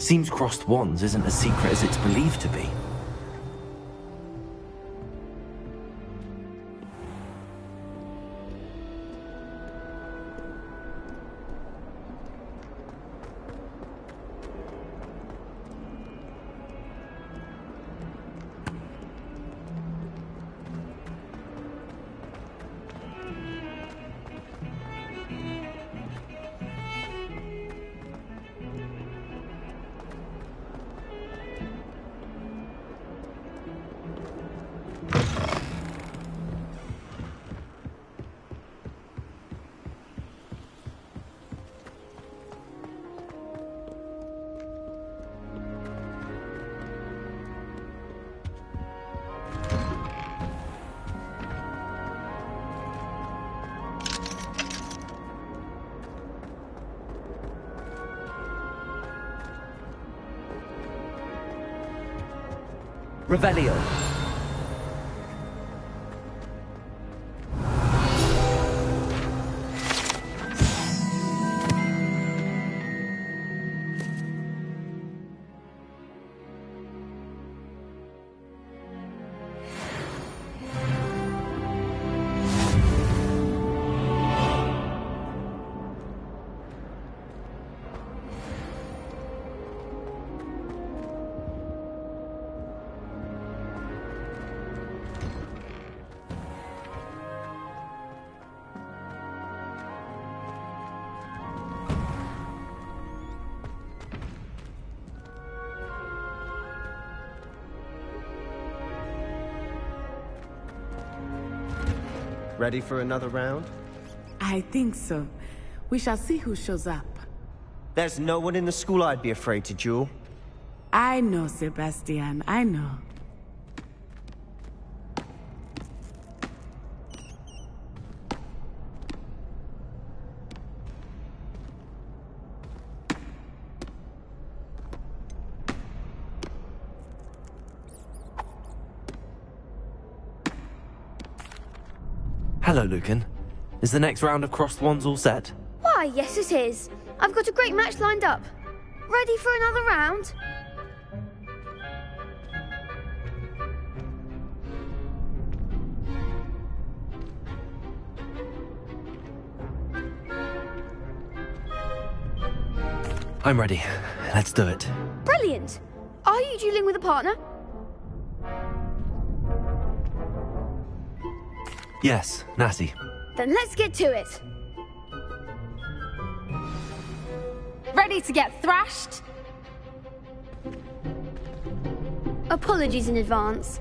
Seems crossed wands isn't as secret as it's believed to be. Revelio. Ready for another round? I think so. We shall see who shows up. There's no one in the school I'd be afraid to duel. I know, Sebastian, I know. Hello, Lucan. Is the next round of crossed wands all set? Why, yes it is. I've got a great match lined up. Ready for another round? I'm ready. Let's do it. Brilliant! Are you dueling with a partner? Yes, Natty. Then let's get to it. Ready to get thrashed? Apologies in advance.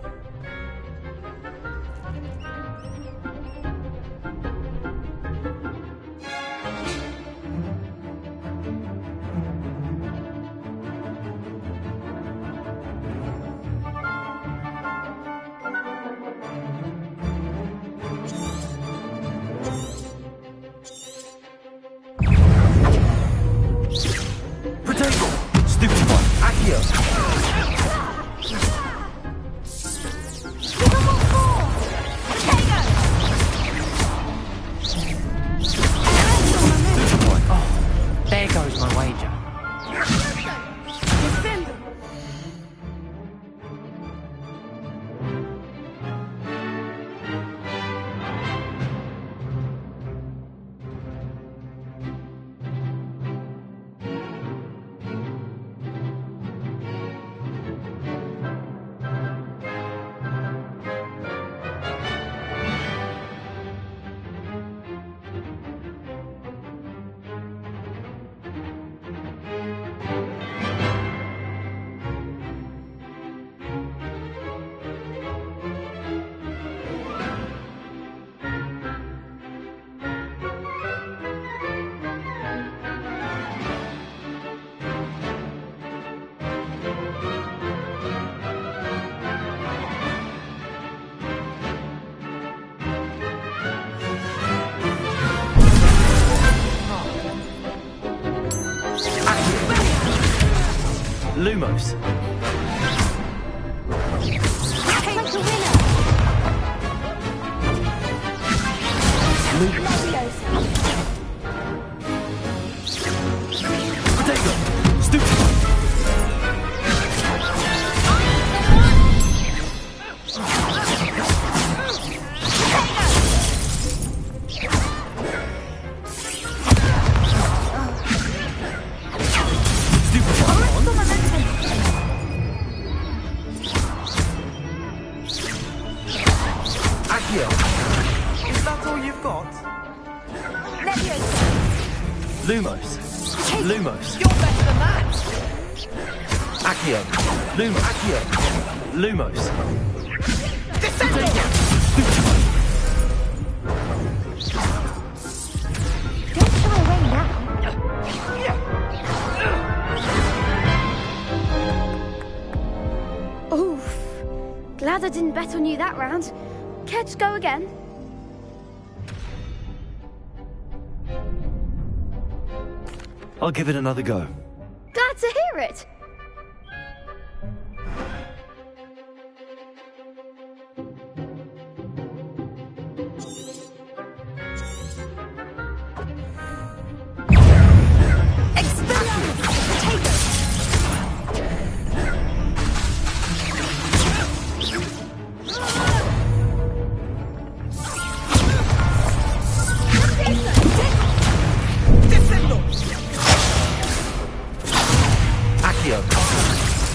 Lumos. Potato. Stupefy. Lumos. Lumos. You're better than that! Accio. Lumos. Accio. Lumos. Descendo! Don't shy away now. Oof. Glad I didn't bet on you that round. Care to go again? I'll give it another go. Glad to hear it.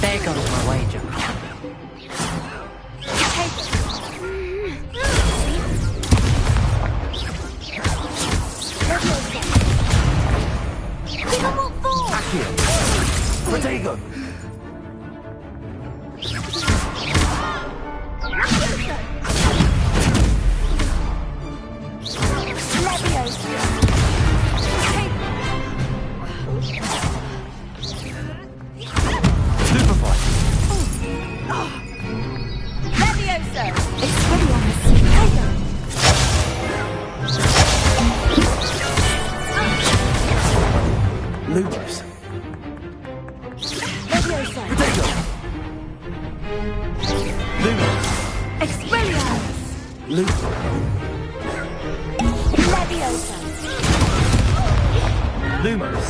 There goes my wager. Accio. Protego. Lumos. Protego. Lumos. Lumos. Lumos.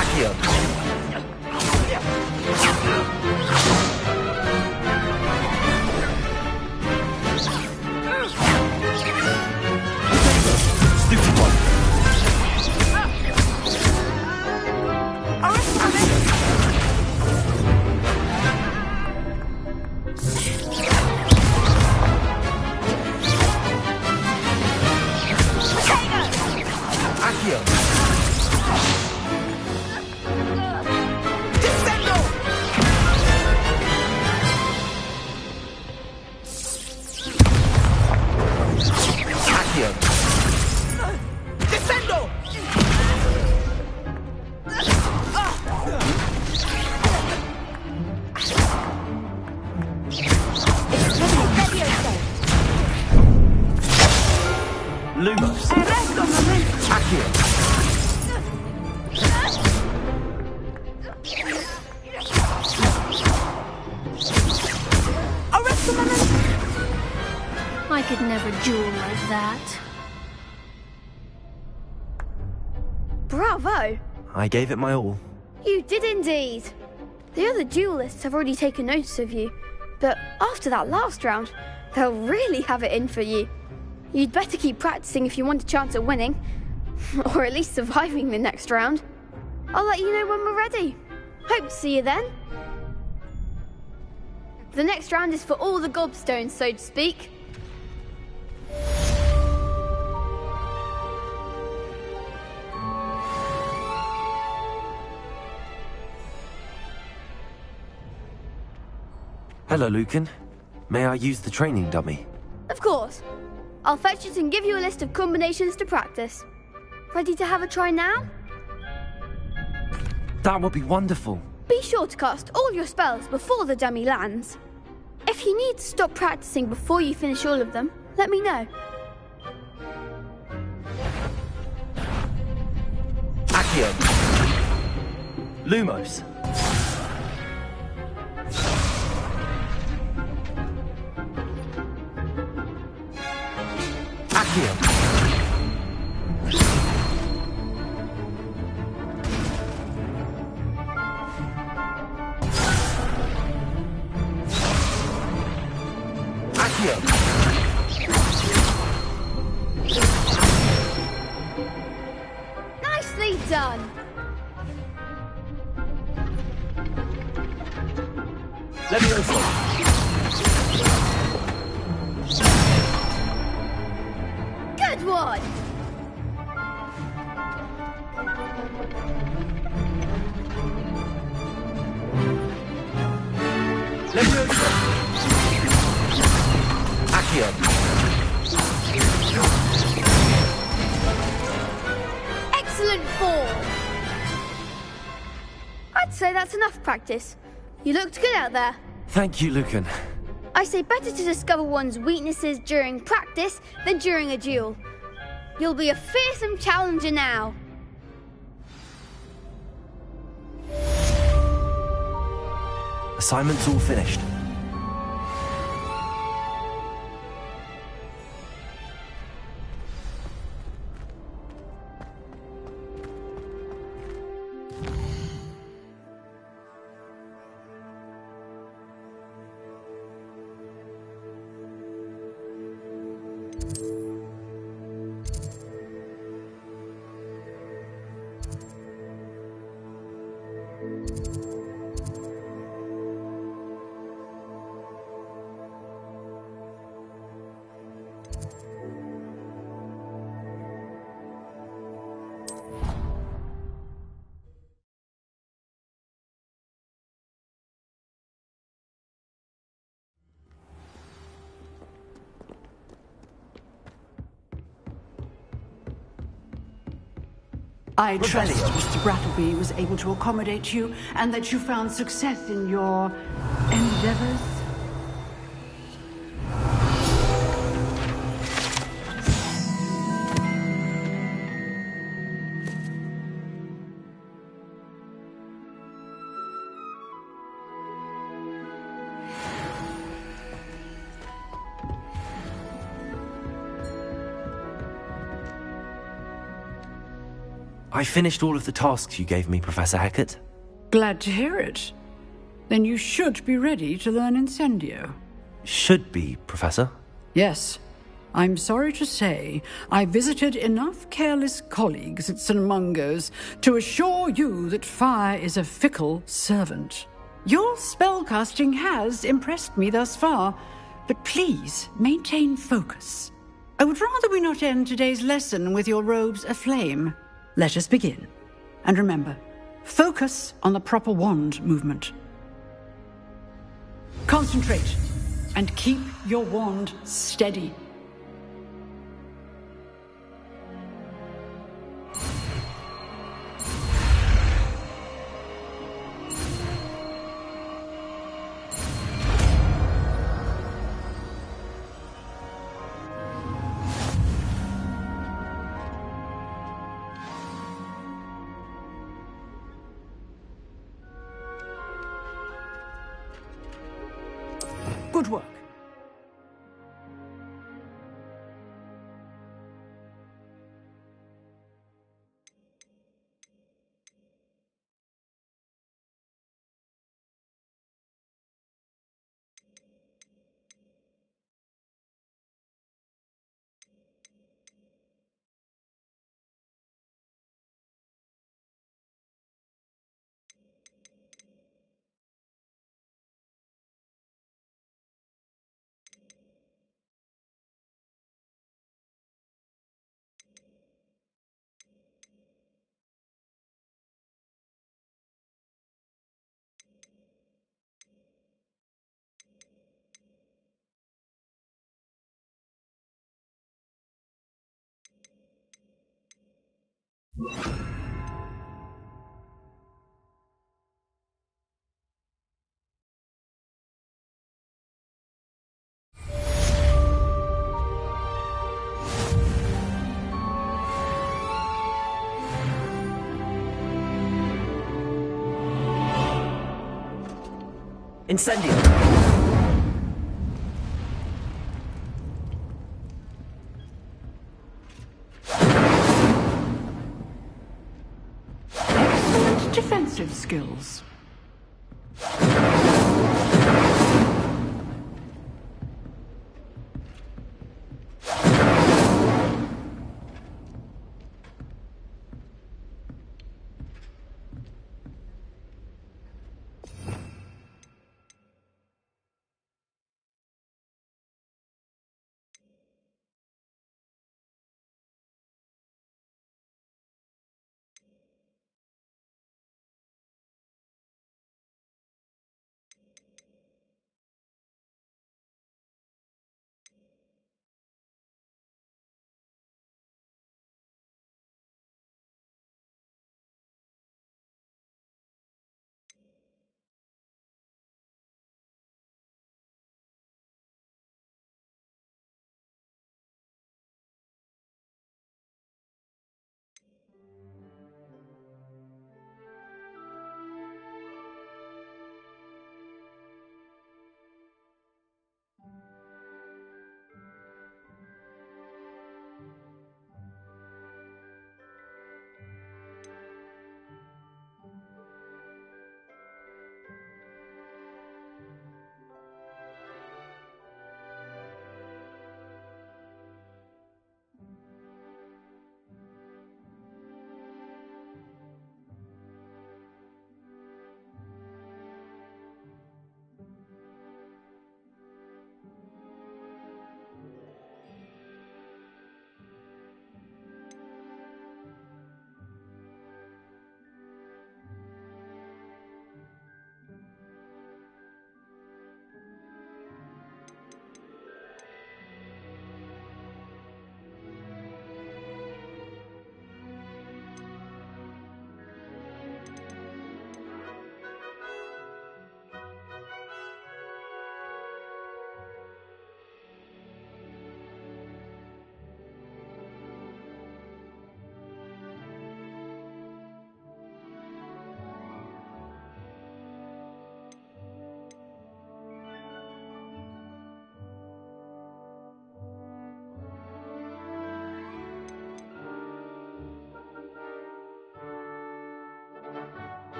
Accio. Stupid one. Accio. Accio. Descendo! Lumos. Accio. I could never duel like that. Bravo! I gave it my all. You did indeed. The other duelists have already taken notice of you, but after that last round, they'll really have it in for you. You'd better keep practicing if you want a chance at winning, or at least surviving the next round. I'll let you know when we're ready. Hope to see you then. The next round is for all the gobstones, so to speak. Hello, Lucan. May I use the training dummy? Of course. I'll fetch it and give you a list of combinations to practice. Ready to have a try now? That would be wonderful. Be sure to cast all your spells before the dummy lands. If you need to stop practicing before you finish all of them, let me know. Accio. Lumos. Accio. Accio. Nicely done. Levioso. one. Accio. Excellent form. I'd say that's enough practice. You looked good out there. Thank you, Lucan. I say better to discover one's weaknesses during practice than during a duel. You'll be a fearsome challenger now. Assignment's all finished. I trust Mr. Brattleby was able to accommodate you and that you found success in your endeavors. I finished all of the tasks you gave me, Professor Hecat. Glad to hear it. Then you should be ready to learn Incendio. Should be, Professor. Yes. I'm sorry to say I visited enough careless colleagues at St. Mungo's to assure you that fire is a fickle servant. Your spellcasting has impressed me thus far, but please maintain focus. I would rather we not end today's lesson with your robes aflame. Let us begin. And remember, focus on the proper wand movement. Concentrate and keep your wand steady. Good work. Incendio. Excellent defensive skills.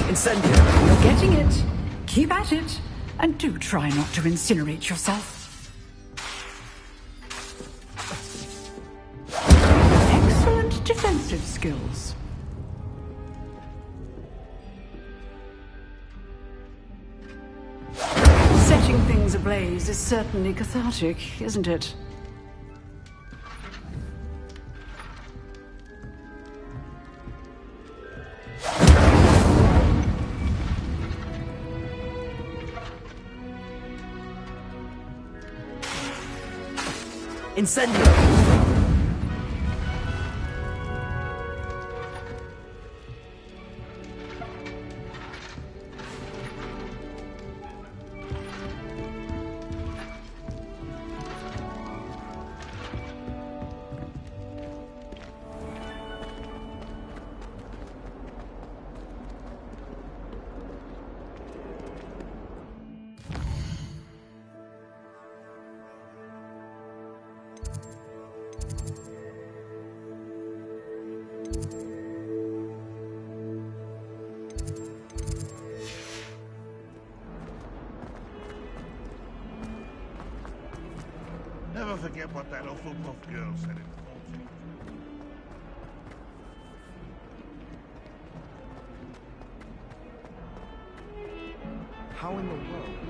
Incendio! You're getting it. Keep at it. And do try not to incinerate yourself. Excellent defensive skills. Setting things ablaze is certainly cathartic, isn't it? Incendio! Never forget what that awful puff girl said in How in the world?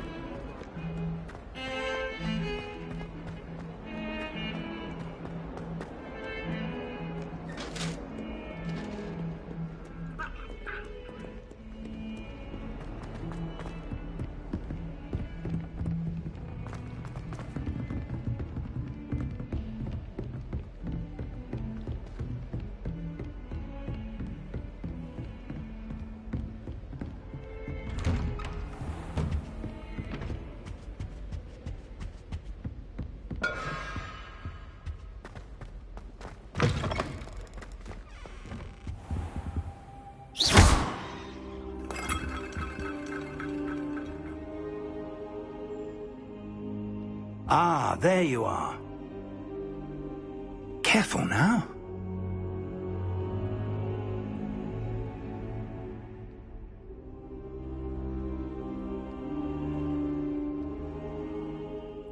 Ah, there you are. Careful now.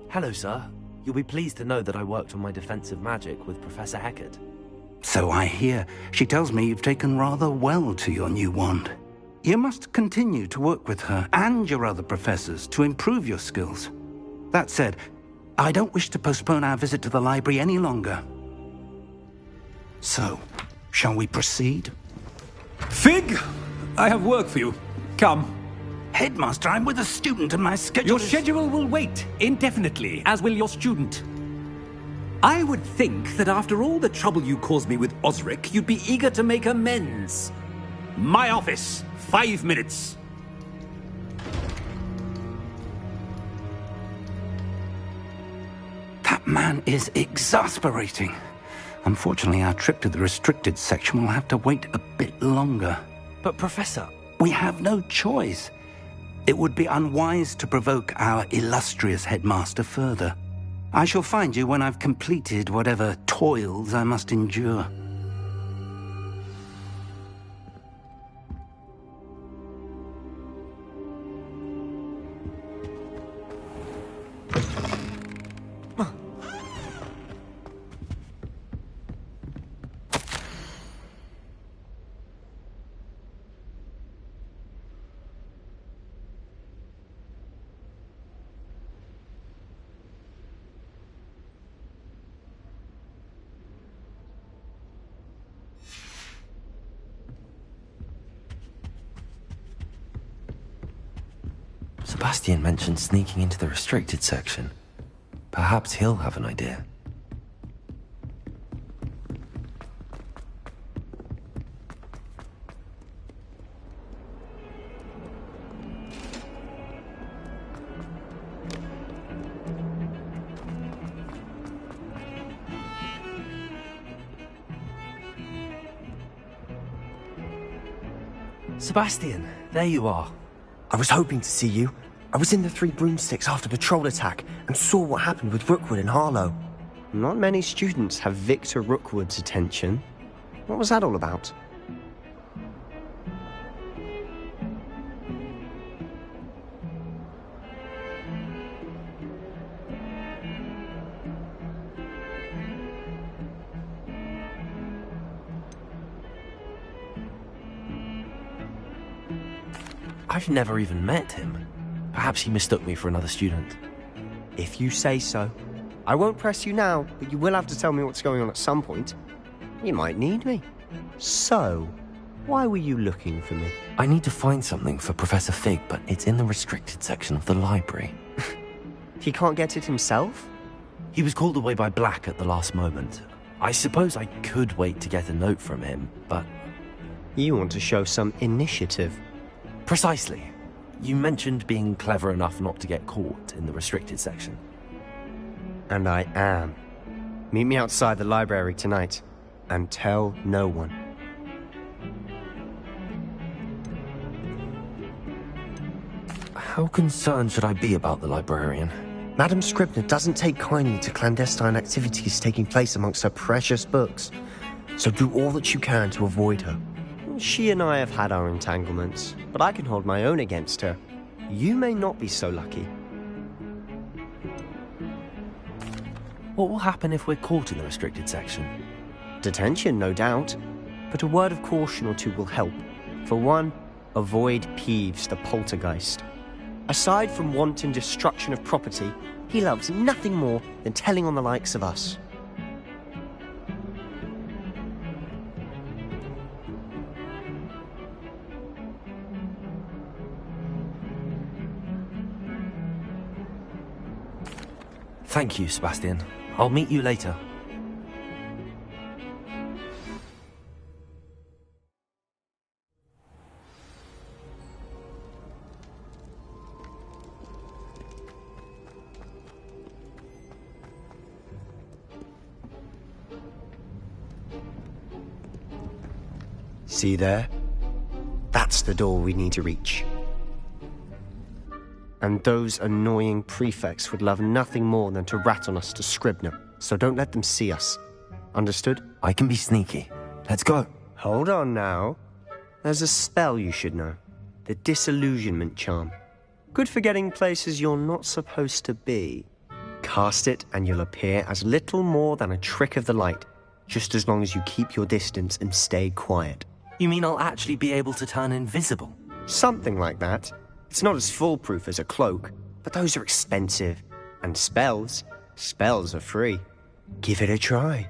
Hello, sir. You'll be pleased to know that I worked on my defensive magic with Professor Heckard. So I hear. She tells me you've taken rather well to your new wand. You must continue to work with her and your other professors to improve your skills. That said, I don't wish to postpone our visit to the library any longer. So, shall we proceed? Fig! I have work for you. Come. Headmaster, I'm with a student and my schedule Your schedule will wait indefinitely, as will your student. I would think that after all the trouble you caused me with Osric, you'd be eager to make amends. My office, 5 minutes. That man is exasperating. Unfortunately, our trip to the restricted section will have to wait a bit longer. But, Professor... We have no choice. It would be unwise to provoke our illustrious headmaster further. I shall find you when I've completed whatever toils I must endure. Sebastian mentioned sneaking into the restricted section. Perhaps he'll have an idea. Sebastian, there you are. I was hoping to see you. I was in the Three Broomsticks after patrol attack and saw what happened with Rookwood and Harlow. Not many students have Victor Rookwood's attention. What was that all about? I've never even met him. Perhaps he mistook me for another student. If you say so. I won't press you now, but you will have to tell me what's going on at some point. You might need me. So, why were you looking for me? I need to find something for Professor Fig, but it's in the restricted section of the library. He can't get it himself? He was called away by Black at the last moment. I suppose I could wait to get a note from him, but... You want to show some initiative. Precisely. You mentioned being clever enough not to get caught in the restricted section. And I am. Meet me outside the library tonight, and tell no one. How concerned should I be about the librarian? Madam Scribner doesn't take kindly to clandestine activities taking place amongst her precious books, so do all that you can to avoid her. She and I have had our entanglements, but I can hold my own against her. You may not be so lucky. What will happen if we're caught in the restricted section? Detention, no doubt, but a word of caution or two will help. For one, avoid Peeves, the poltergeist. Aside from wanton destruction of property, he loves nothing more than telling on the likes of us. Thank you, Sebastian. I'll meet you later. See there? That's the door we need to reach. And those annoying prefects would love nothing more than to rat on us to Scribner, so don't let them see us. Understood? I can be sneaky. Let's go. Hold on now. There's a spell you should know. The Disillusionment Charm. Good for getting places you're not supposed to be. Cast it and you'll appear as little more than a trick of the light, just as long as you keep your distance and stay quiet. You mean I'll actually be able to turn invisible? Something like that. It's not as foolproof as a cloak, but those are expensive. And spells are free. Give it a try.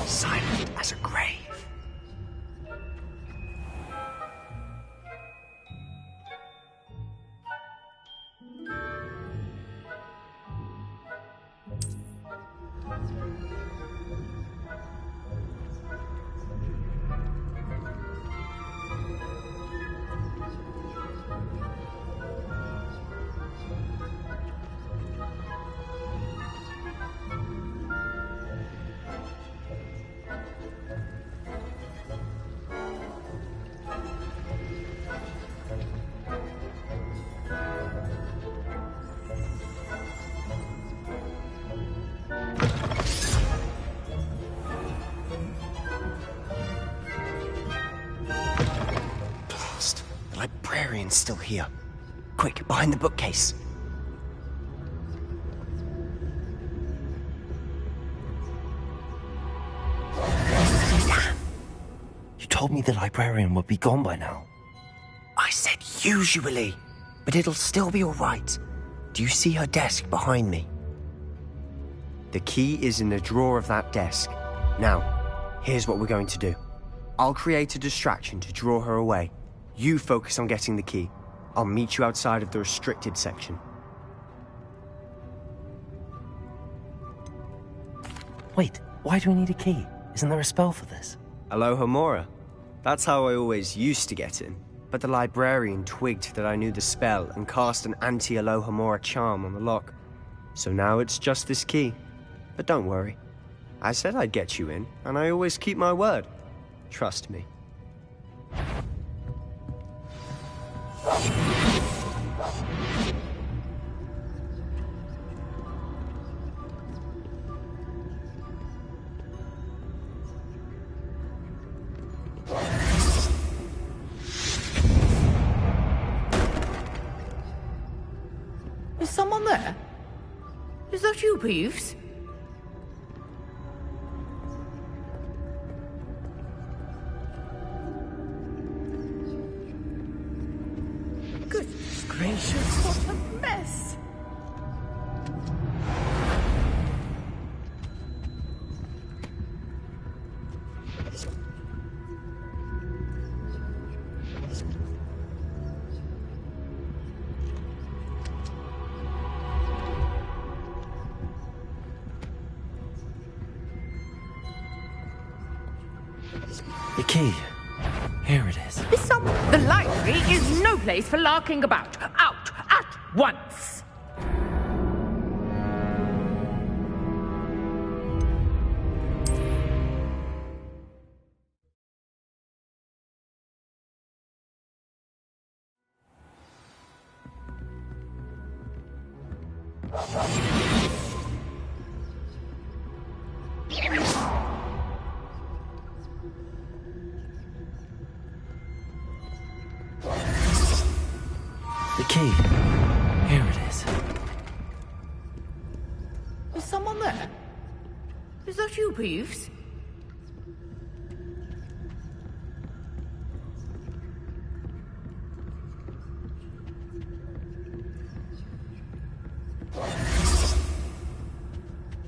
Silent as a grave. Librarian's still here. Quick, behind the bookcase. Damn. You told me the librarian would be gone by now. I said usually, but it'll still be all right. Do you see her desk behind me? The key is in the drawer of that desk. Now, here's what we're going to do. I'll create a distraction to draw her away. You focus on getting the key. I'll meet you outside of the restricted section. Wait, why do we need a key? Isn't there a spell for this? Aloha Mora. That's how I always used to get in. but the librarian twigged that I knew the spell and cast an anti-Alohomora charm on the lock. So now it's just this key. But don't worry. I said I'd get you in, and I always keep my word. Trust me. Is someone there? Is that you, Peeves? Goodness gracious, what a mess! The key. Here it is. The library is no place for larking about. Out at once! The key. Here it is. Is someone there? Is that you, Peeves?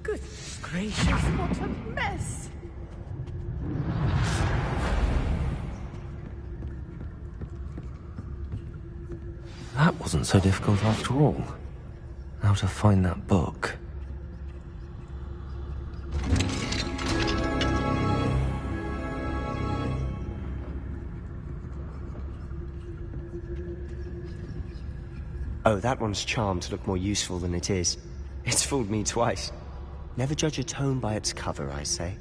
Goodness gracious, what a mess! That wasn't so difficult after all. How to find that book. Oh, that one's charmed to look more useful than it is. It's fooled me twice. Never judge a tome by its cover, I say.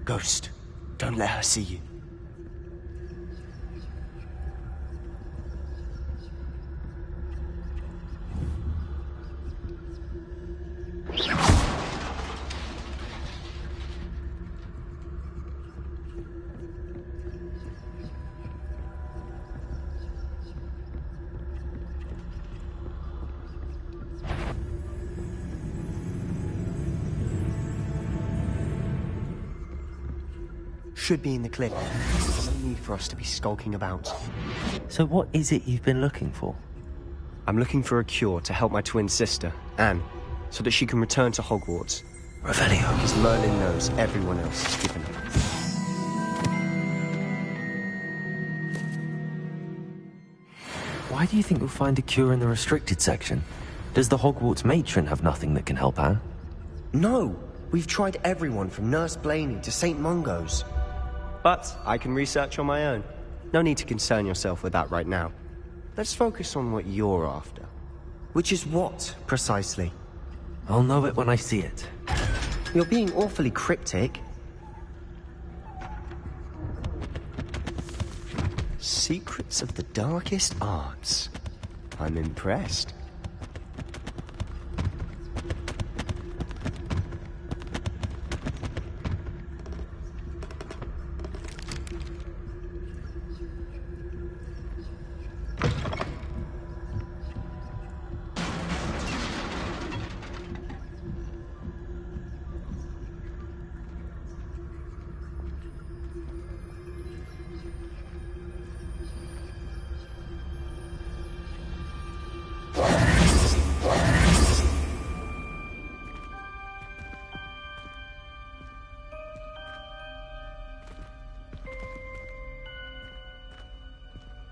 Ghost, don't let her see you. Should be in the clip. There's no need for us to be skulking about. So what is it you've been looking for? I'm looking for a cure to help my twin sister, Anne, so that she can return to Hogwarts. Revelio. Because Merlin knows everyone else is given up. Why do you think we'll find a cure in the restricted section? Does the Hogwarts matron have nothing that can help Anne? No! We've tried everyone from Nurse Blaney to St. Mungo's. But I can research on my own. No need to concern yourself with that right now. Let's focus on what you're after. Which is what, precisely? I'll know it when I see it. You're being awfully cryptic. Secrets of the darkest arts. I'm impressed.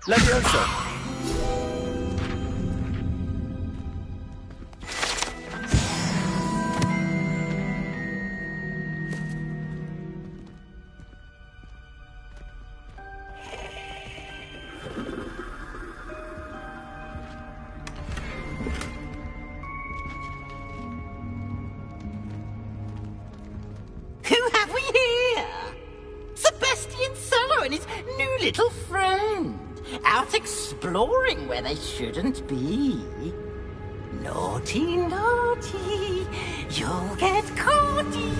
Levioso! Who have we here? Sebastian Solo and his new little friend. Out exploring where they shouldn't be. Naughty, naughty. You'll get caughty.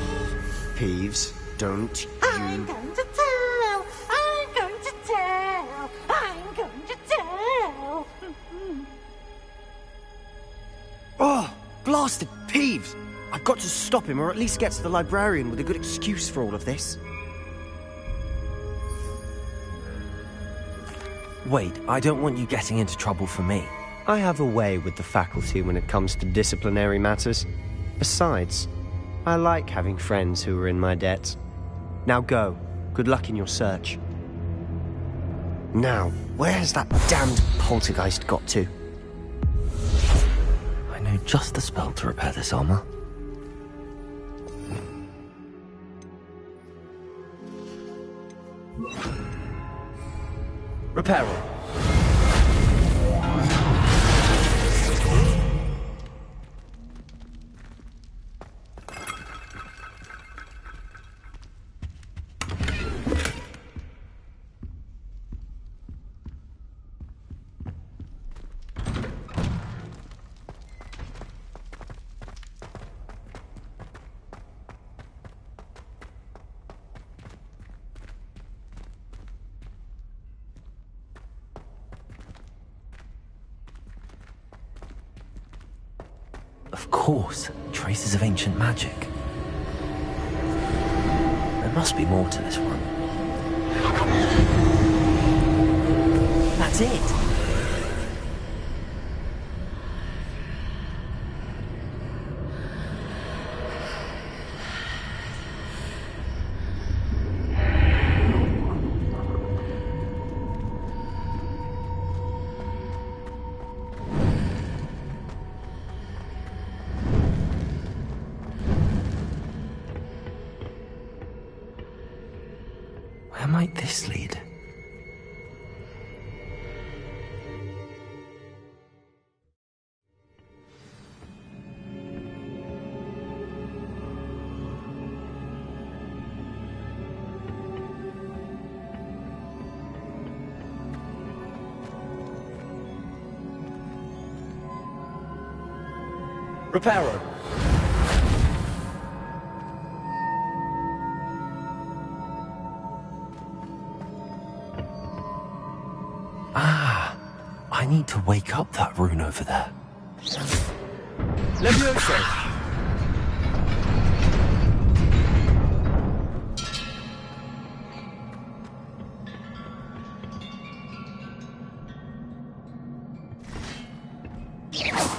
Peeves, don't I'm going to tell. I'm going to tell. I'm going to tell. Oh, blasted Peeves! I've got to stop him, or at least get to the librarian with a good excuse for all of this. Wait, I don't want you getting into trouble for me. I have a way with the faculty when it comes to disciplinary matters. Besides, I like having friends who are in my debt. Now go. Good luck in your search. Now, where has that damned poltergeist got to? I know just the spell to repair this armor. Repair it. Of course, traces of ancient magic. There must be more to this one. That's it! Where might this lead? Reparo. I need to wake up that rune over there. Levioso!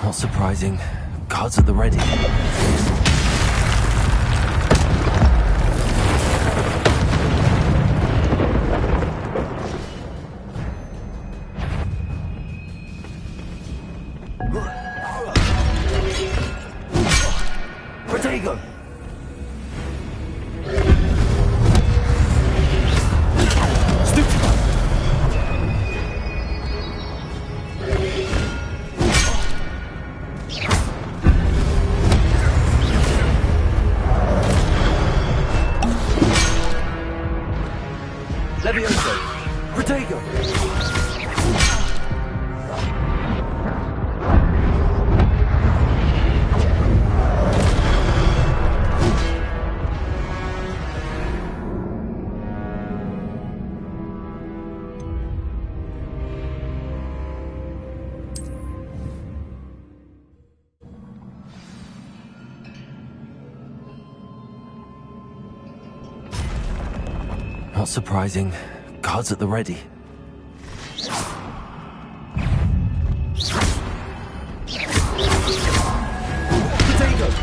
Not surprising. Guards at the ready. Protego! Levioso! Protego! Not surprising. Guards at the ready. Protego!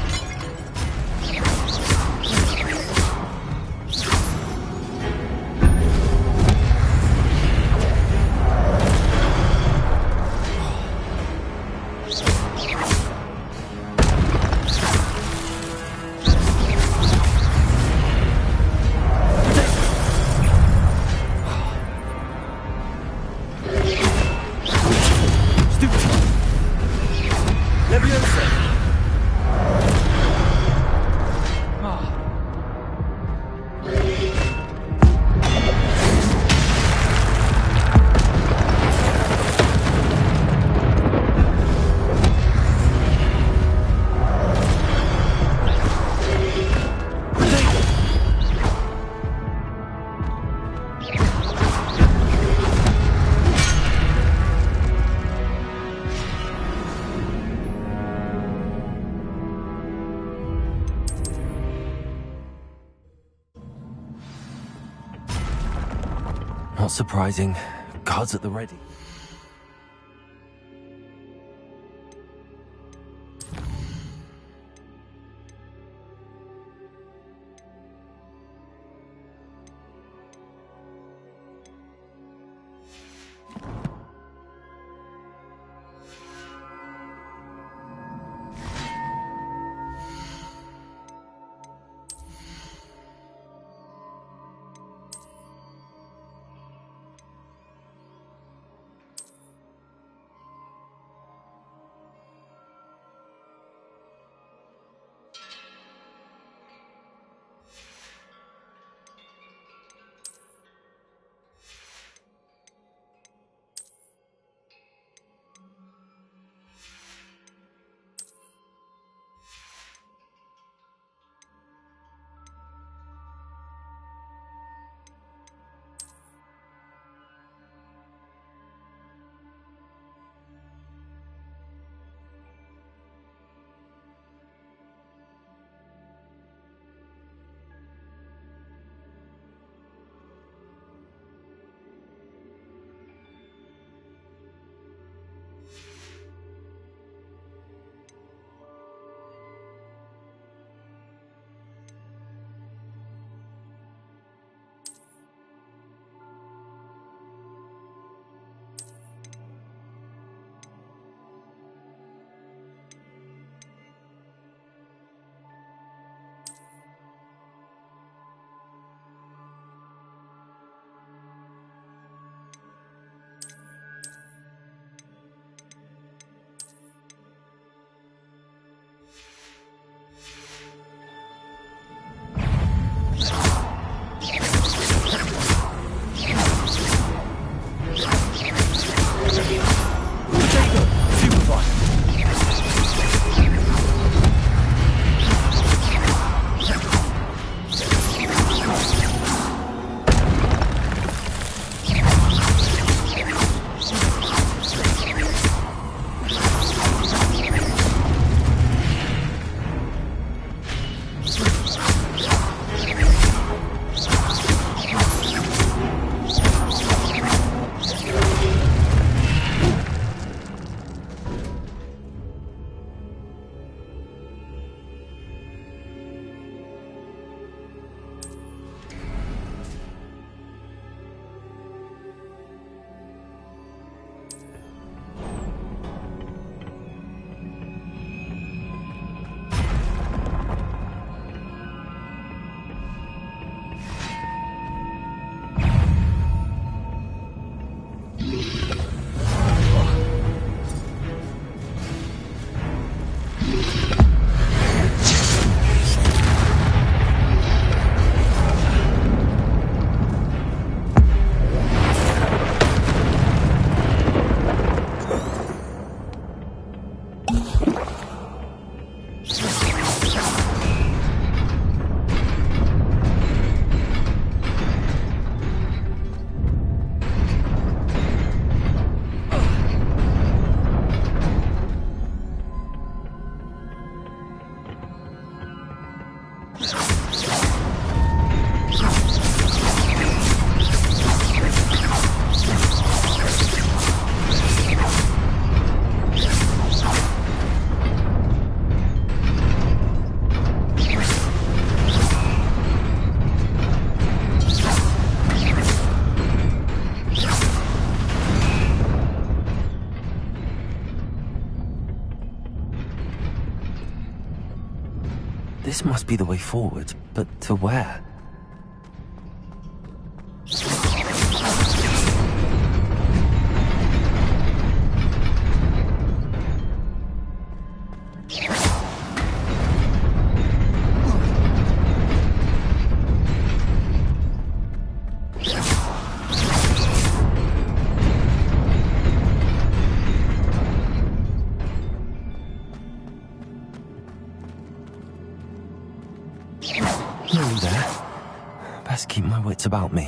Not surprising. Guards at the ready. This must be the way forward, but to where? Nearly there. Best keep my wits about me.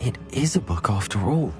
It is a book after all.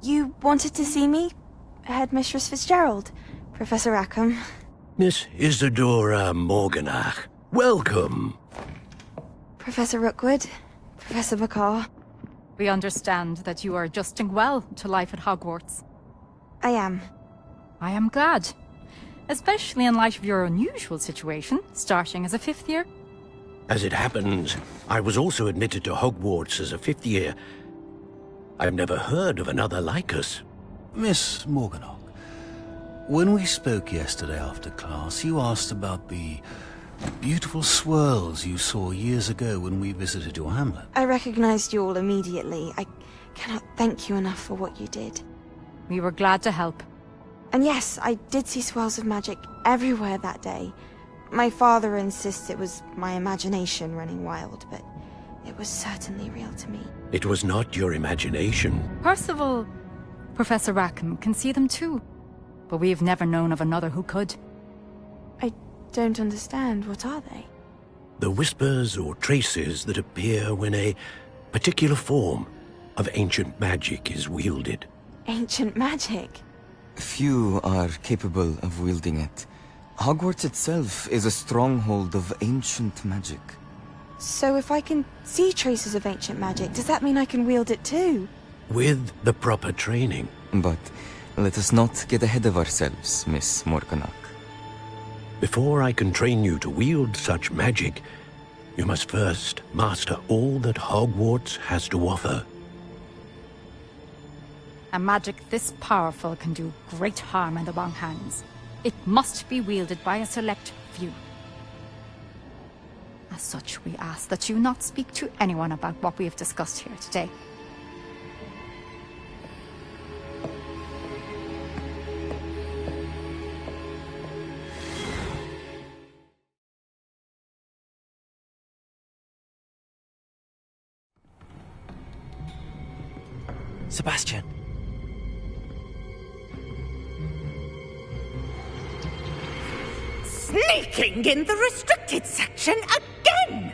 You wanted to see me? Headmistress Fitzgerald, Professor Rackham. Miss Isadora Morganach, welcome. Professor Rookwood, Professor Bakar. We understand that you are adjusting well to life at Hogwarts. I am. I am glad. Especially in light of your unusual situation, starting as a 5th year. As it happens, I was also admitted to Hogwarts as a 5th year. I've never heard of another like us. Miss Morganach, when we spoke yesterday after class, you asked about the beautiful swirls you saw years ago when we visited your hamlet. I recognized you all immediately. I cannot thank you enough for what you did. We were glad to help. And yes, I did see swirls of magic everywhere that day. My father insists it was my imagination running wild, but it was certainly real to me. It was not your imagination. Percival, Professor Rackham can see them too. But we have never known of another who could. I don't understand. What are they? The whispers or traces that appear when a particular form of ancient magic is wielded. Ancient magic? Few are capable of wielding it. Hogwarts itself is a stronghold of ancient magic. So if I can see traces of ancient magic, does that mean I can wield it too? With the proper training. But let us not get ahead of ourselves, Miss Morganach. Before I can train you to wield such magic, you must first master all that Hogwarts has to offer. A magic this powerful can do great harm in the wrong hands. It must be wielded by a select few. As such, we ask that you not speak to anyone about what we have discussed here today. Sebastian. Sneaking in the restricted section again!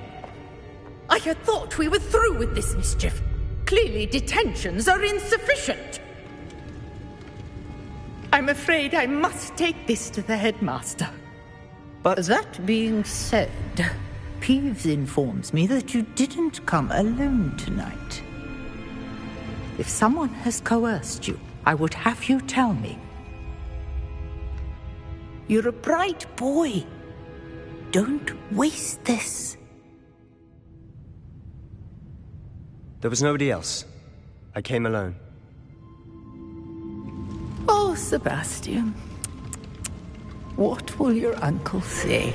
I had thought we were through with this mischief. Clearly detentions are insufficient. I'm afraid I must take this to the headmaster. But that being said, Peeves informs me that you didn't come alone tonight. If someone has coerced you, I would have you tell me. You're a bright boy. Don't waste this. There was nobody else. I came alone. Oh, Sebastian. What will your uncle say?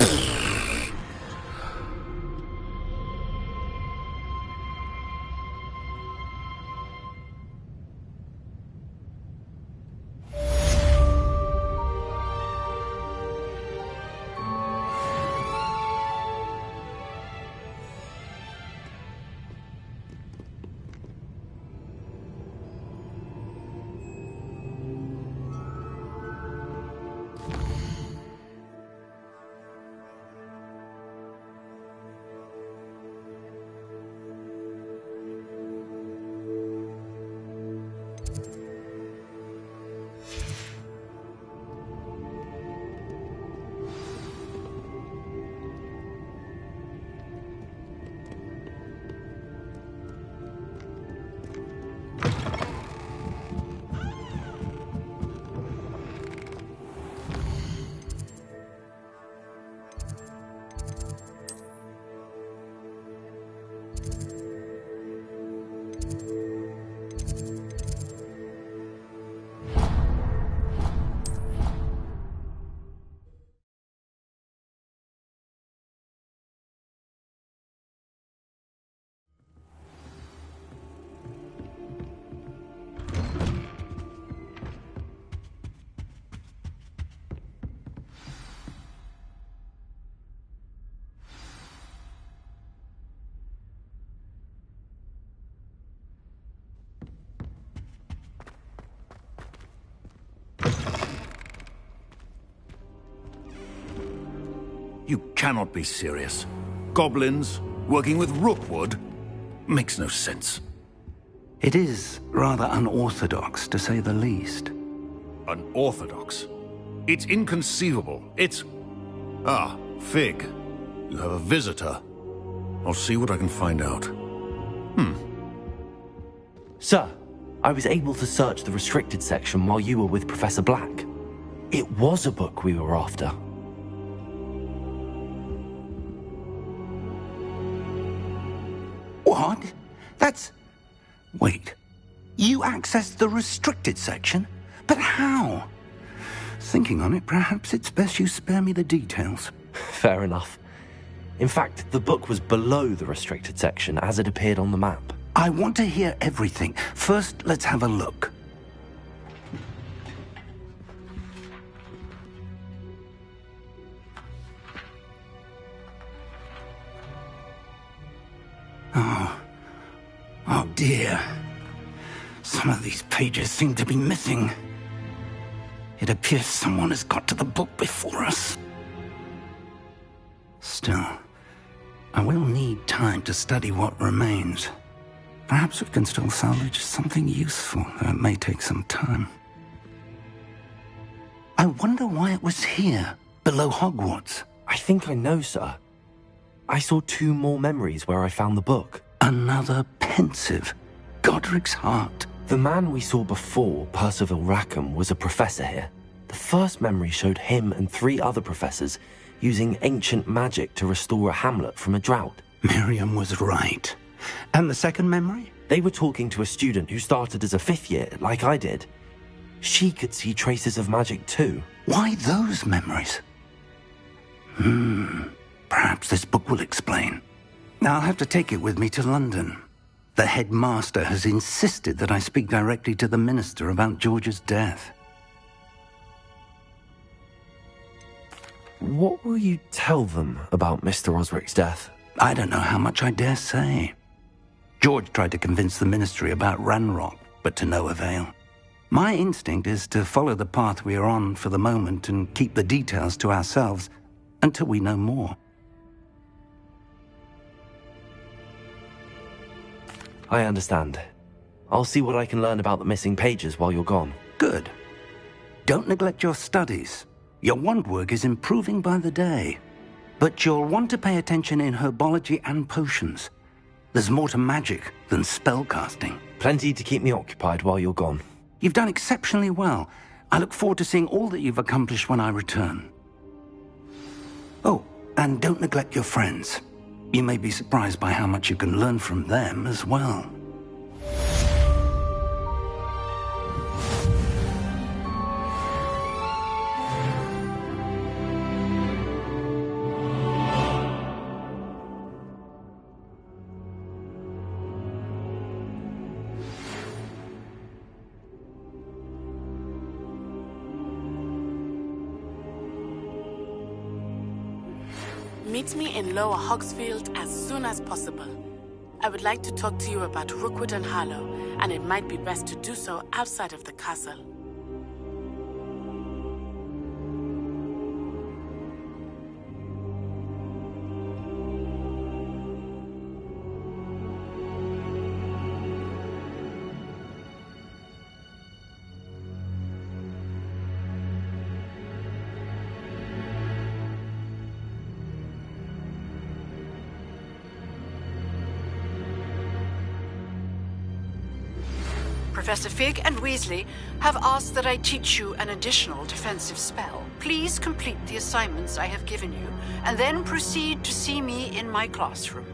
You cannot be serious. Goblins working with Rookwood? Makes no sense. It is rather unorthodox, to say the least. Unorthodox? It's inconceivable. It's... Ah, Fig. You have a visitor. I'll see what I can find out. Sir, I was able to search the restricted section while you were with Professor Black. It was a book we were after. What? That's... Wait. You accessed the restricted section? But how? Thinking on it, perhaps it's best you spare me the details. Fair enough. In fact, the book was below the restricted section as it appeared on the map. I want to hear everything. First, let's have a look. Oh dear. Some of these pages seem to be missing. It appears someone has got to the book before us. Still, I will need time to study what remains. Perhaps we can still salvage something useful, though it may take some time. I wonder why it was here, below Hogwarts. I think I know, sir. I saw 2 more memories where I found the book. Another pensive. Godric's heart. The man we saw before, Percival Rackham, was a professor here. The first memory showed him and 3 other professors using ancient magic to restore a hamlet from a drought. Miriam was right. And the second memory? They were talking to a student who started as a 5th year, like I did. She could see traces of magic too. Why those memories? Perhaps this book will explain. Now I'll have to take it with me to London. The headmaster has insisted that I speak directly to the minister about George's death. What will you tell them about Mr. Osric's death? I don't know how much I dare say. George tried to convince the ministry about Ranrock, but to no avail. My instinct is to follow the path we are on for the moment and keep the details to ourselves until we know more. I understand. I'll see what I can learn about the missing pages while you're gone. Good. Don't neglect your studies. Your wand work is improving by the day. But you'll want to pay attention in herbology and potions. There's more to magic than spellcasting. Plenty to keep me occupied while you're gone. You've done exceptionally well. I look forward to seeing all that you've accomplished when I return. Oh, and don't neglect your friends. You may be surprised by how much you can learn from them as well. Meet me in Lower Hogsfield as soon as possible. I would like to talk to you about Rookwood and Harlow, and it might be best to do so outside of the castle. Professor Fig and Weasley have asked that I teach you an additional defensive spell. Please complete the assignments I have given you, and then proceed to see me in my classroom.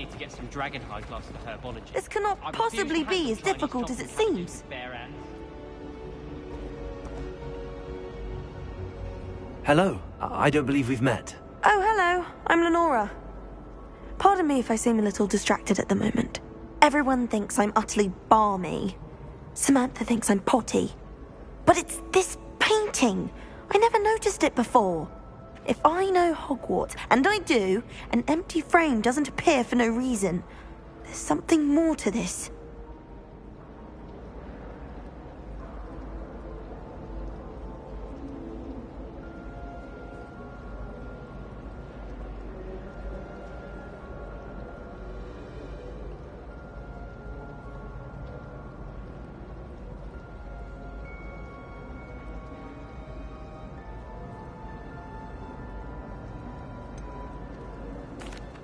need to get some dragonhide gloves for herbology. This cannot possibly be as difficult as it seems. Hello. I don't believe we've met. Oh, hello. I'm Lenora. Pardon me if I seem a little distracted at the moment. Everyone thinks I'm utterly balmy. Samantha thinks I'm potty. But it's this painting. I never noticed it before. If I know Hogwarts, and I do, an empty frame doesn't appear for no reason. There's something more to this.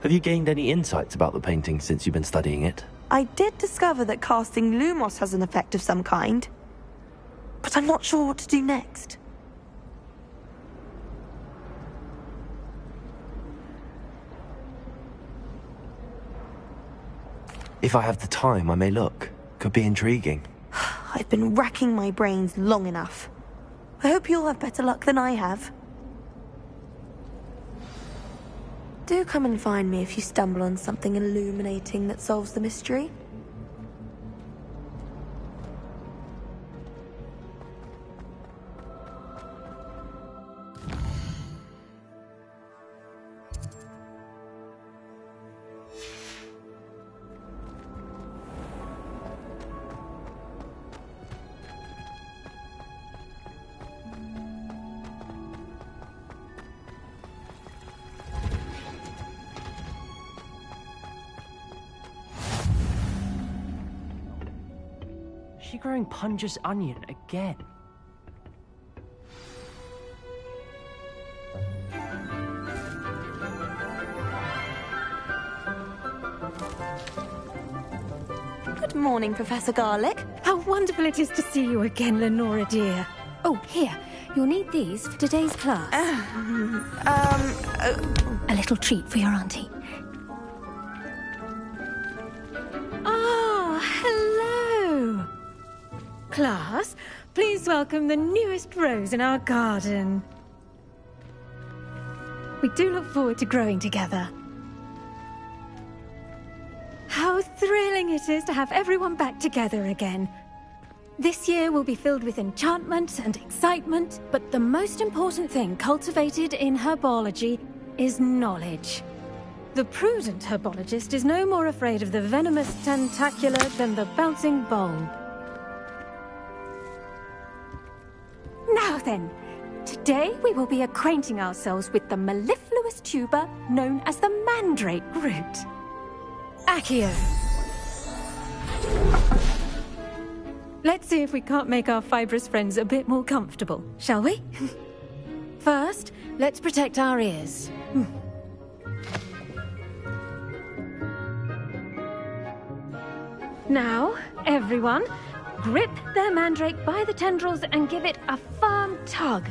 Have you gained any insights about the painting since you've been studying it? I did discover that casting Lumos has an effect of some kind. But I'm not sure what to do next. If I have the time, I may look. Could be intriguing. I've been racking my brains long enough. I hope you'll have better luck than I have. Do come and find me if you stumble on something illuminating that solves the mystery. She growing Punja's onion again. Good morning, Professor Garlick. How wonderful it is to see you again, Lenora dear. Oh, here. You'll need these for today's class. A little treat for your auntie. Ah, hello. Class, please welcome the newest rose in our garden. We do look forward to growing together. How thrilling it is to have everyone back together again. This year will be filled with enchantment and excitement, but the most important thing cultivated in herbology is knowledge. The prudent herbologist is no more afraid of the venomous tentacular than the bouncing bulb. Now then, today we will be acquainting ourselves with the mellifluous tuber known as the mandrake root. Accio. Let's see if we can't make our fibrous friends a bit more comfortable, shall we? First, let's protect our ears. Now, everyone, grip their mandrake by the tendrils and give it a firm tug.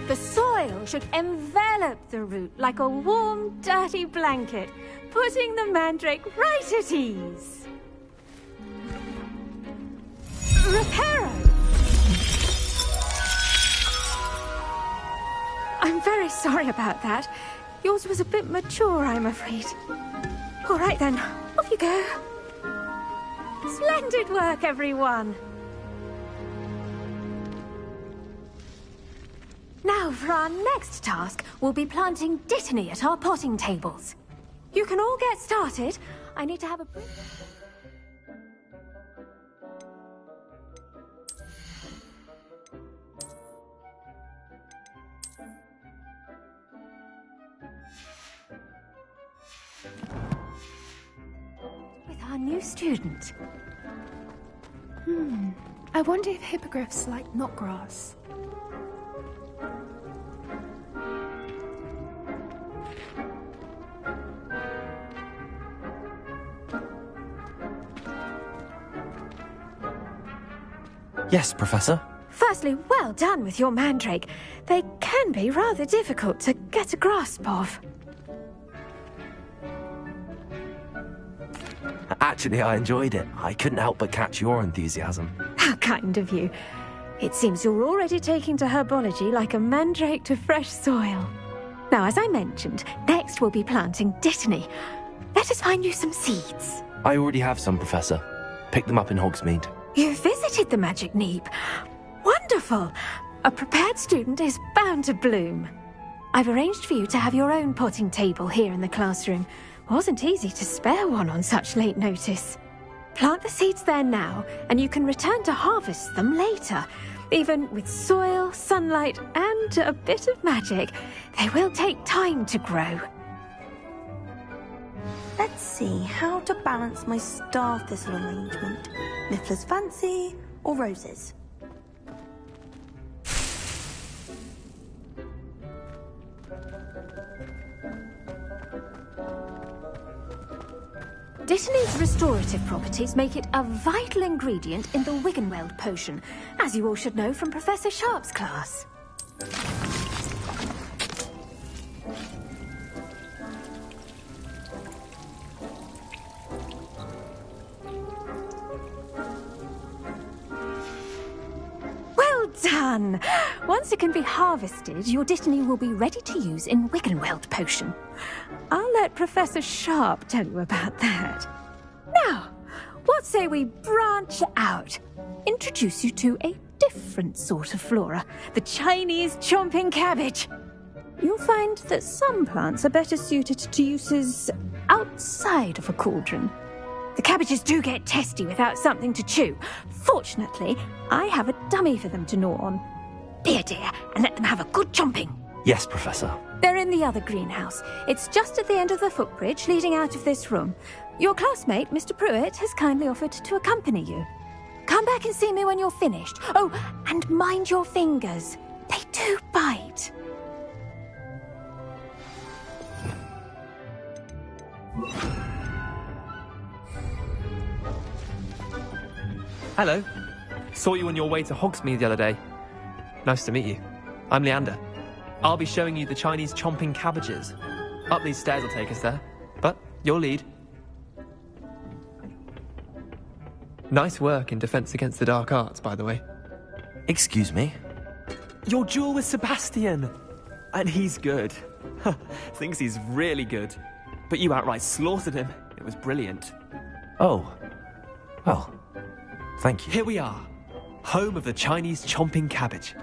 The soil should envelop the root like a warm, dirty blanket, putting the mandrake right at ease. Reparo! I'm very sorry about that. Yours was a bit mature, I'm afraid. All right then, off you go. Splendid work, everyone. Now, for our next task, we'll be planting Dittany at our potting tables. You can all get started. I need to have a brief... our new student. I wonder if hippogriffs like knotgrass. Yes, Professor? Firstly, well done with your mandrake. They can be rather difficult to get a grasp of. Actually, I enjoyed it. I couldn't help but catch your enthusiasm. How kind of you. It seems you're already taking to herbology like a mandrake to fresh soil. Now, as I mentioned, next we'll be planting dittany. Let us find you some seeds. I already have some, Professor. Picked them up in Hogsmeade. You visited the Magic Neep. Wonderful! A prepared student is bound to bloom. I've arranged for you to have your own potting table here in the classroom. Wasn't easy to spare one on such late notice. Plant the seeds there now, and you can return to harvest them later. Even with soil, sunlight, and a bit of magic, they will take time to grow. Let's see how to balance my star thistle arrangement. Niffler's fancy or roses? Dittany's restorative properties make it a vital ingredient in the Wiggenweld potion, as you all should know from Professor Sharp's class. Well done! Once it can be harvested, your Dittany will be ready to use in Wiggenweld potion. I'll let Professor Sharp tell you about that. Now, what say we branch out? Introduce you to a different sort of flora, the Chinese chomping cabbage. You'll find that some plants are better suited to uses outside of a cauldron. The cabbages do get testy without something to chew. Fortunately, I have a dummy for them to gnaw on. Be a dear and let them have a good chomping. Yes, Professor. They're in the other greenhouse. It's just at the end of the footbridge leading out of this room. Your classmate, Mr. Pruitt, has kindly offered to accompany you. Come back and see me when you're finished. Oh, and mind your fingers. They do bite. Hello. Saw you on your way to Hogsmeade the other day. Nice to meet you. I'm Leander. I'll be showing you the Chinese chomping cabbages. Up these stairs will take us there. But you'll lead. Nice work in Defense Against the Dark Arts, by the way. Excuse me? Your duel with Sebastian! And he's good. Thinks he's really good. But you outright slaughtered him. It was brilliant. Oh. Well, thank you. Here we are. Home of the Chinese chomping cabbage.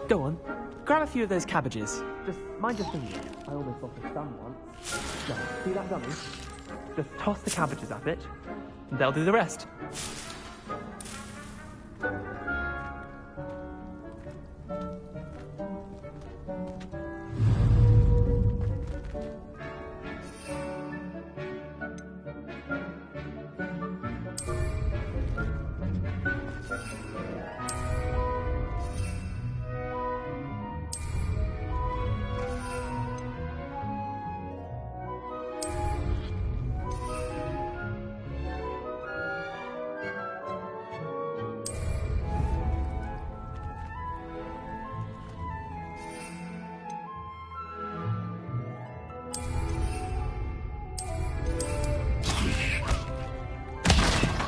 Go on. Grab a few of those cabbages. Just mind your fingers. I almost lost a thumb once. Now, see that dummy? Just toss the cabbages at it, and they'll do the rest.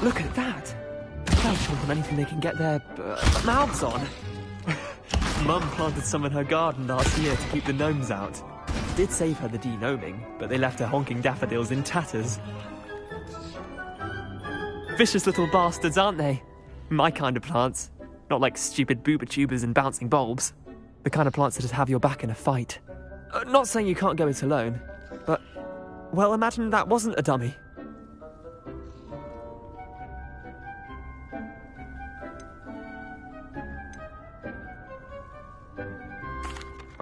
Look at that! They'll chomp on anything they can get their mouths on. Mum planted some in her garden last year to keep the gnomes out. Did save her the de-gnoming, but they left her honking daffodils in tatters. Vicious little bastards, aren't they? My kind of plants. Not like stupid booba tubers and bouncing bulbs. The kind of plants that just have your back in a fight. Not saying you can't go it alone, but... well, imagine that wasn't a dummy.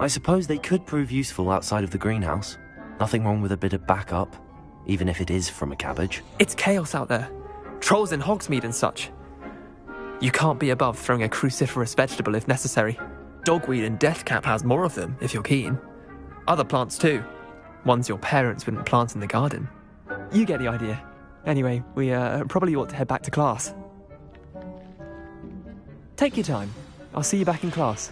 I suppose they could prove useful outside of the greenhouse. Nothing wrong with a bit of backup, even if it is from a cabbage. It's chaos out there. Trolls in Hogsmeade and such. You can't be above throwing a cruciferous vegetable if necessary. Dogweed and deathcap has more of them, if you're keen. Other plants too. Ones your parents wouldn't plant in the garden. You get the idea. Anyway, we probably ought to head back to class. Take your time. I'll see you back in class.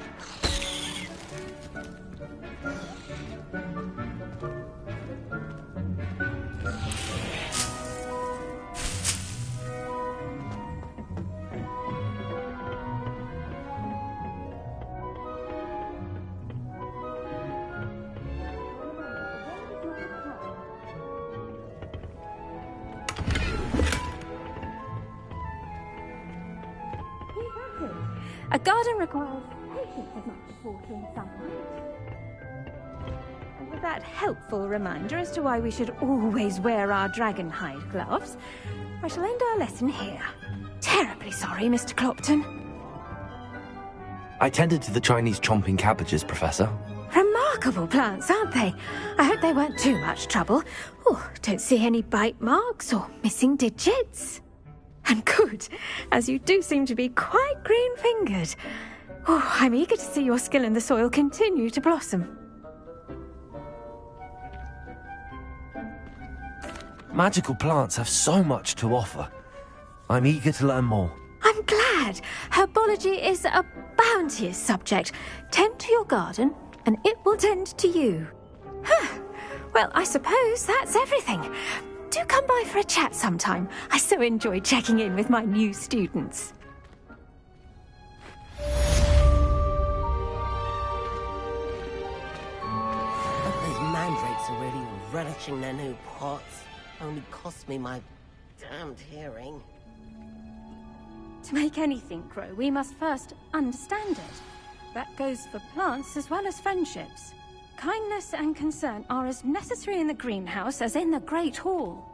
A garden requires patience as much as watering sunlight. And with that helpful reminder as to why we should always wear our dragon hide gloves, I shall end our lesson here. Terribly sorry, Mr. Clopton. I tended to the Chinese chomping cabbages, Professor. Remarkable plants, aren't they? I hope they weren't too much trouble. Oh, don't see any bite marks or missing digits. And good, as you do seem to be quite green-fingered. Oh, I'm eager to see your skill in the soil continue to blossom. Magical plants have so much to offer. I'm eager to learn more. I'm glad. Herbology is a bounteous subject. Tend to your garden, and it will tend to you. Well, I suppose that's everything. Do come by for a chat sometime. I so enjoy checking in with my new students. But those mandrakes are really relishing their new pots. Only cost me my damned hearing. To make anything grow, we must first understand it. That goes for plants as well as friendships. Kindness and concern are as necessary in the greenhouse as in the Great Hall.